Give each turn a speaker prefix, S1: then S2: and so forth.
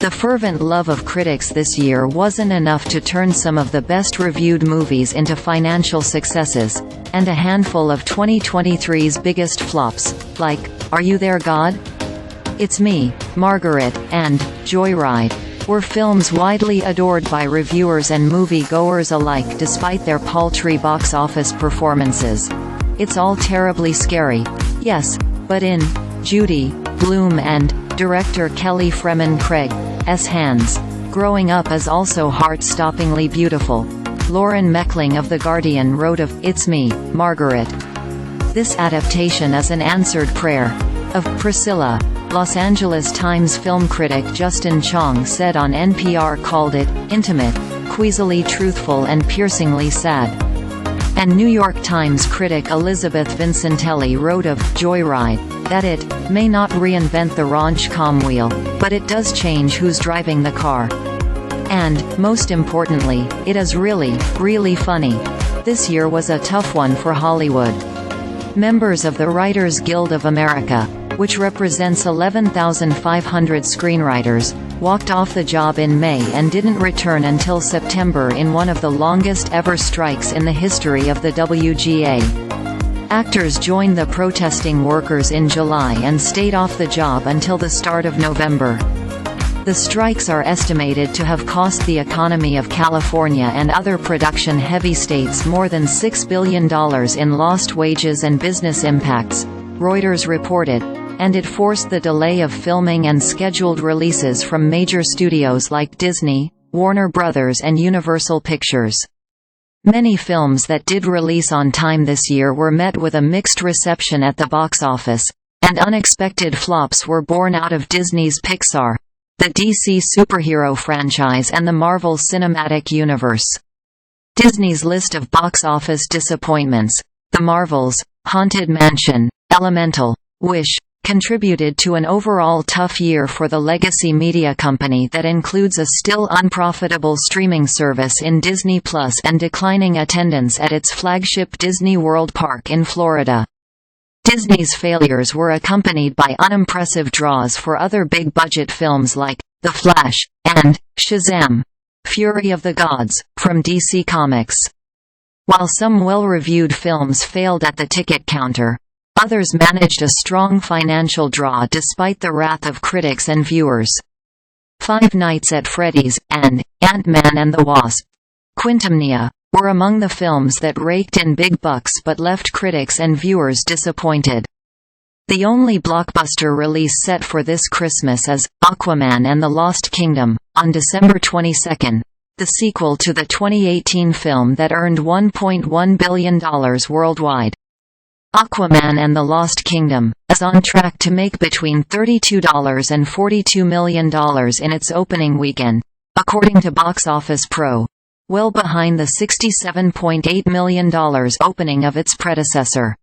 S1: The fervent love of critics this year wasn't enough to turn some of the best-reviewed movies into financial successes, and a handful of 2023's biggest flops, like Are You There, God?, It's Me, Margaret, and Joyride, were films widely adored by reviewers and movie-goers alike despite their paltry box office performances. It's all terribly scary, yes, but in Judy, Blume and director Kelly Fremon Craig's hands, growing up is also heart-stoppingly beautiful. Lauren Mechling of The Guardian wrote of It's Me, Margaret. This adaptation is an answered prayer. Of Priscilla, Los Angeles Times film critic Justin Chang said on NPR called it intimate, queasily truthful and piercingly sad. And New York Times critic Elisabeth Vincentelli wrote of Joyride that it may not reinvent the raunch-com wheel, but it does change who's driving the car. And, most importantly, it is really, really funny. This year was a tough one for Hollywood. Members of the Writers Guild of America, which represents 11,500 screenwriters, walked off the job in May and didn't return until September in one of the longest ever strikes in the history of the WGA. Actors joined the protesting workers in July and stayed off the job until the start of November. The strikes are estimated to have cost the economy of California and other production-heavy states more than $6 billion in lost wages and business impacts, Reuters reported, and it forced the delay of filming and scheduled releases from major studios like Disney, Warner Brothers and Universal Pictures. Many films that did release on time this year were met with a mixed reception at the box office, and unexpected flops were born out of Disney's Pixar, the DC superhero franchise and the Marvel Cinematic Universe. Disney's list of box office disappointments, The Marvels, Haunted Mansion, Elemental, Wish, contributed to an overall tough year for the legacy media company that includes a still unprofitable streaming service in Disney Plus and declining attendance at its flagship Disney World Park in Florida. Disney's failures were accompanied by unimpressive draws for other big-budget films like The Flash and Shazam, Fury of the Gods, from DC Comics. While some well-reviewed films failed at the ticket counter, others managed a strong financial draw despite the wrath of critics and viewers. Five Nights at Freddy's, and Ant-Man and the Wasp: Quintumnia, were among the films that raked in big bucks but left critics and viewers disappointed. The only blockbuster release set for this Christmas is Aquaman and the Lost Kingdom, on December 22, the sequel to the 2018 film that earned $1.1 billion worldwide. Aquaman and the Lost Kingdom is on track to make between $32 and $42 million in its opening weekend, according to Box Office Pro, well behind the $67.8 million opening of its predecessor.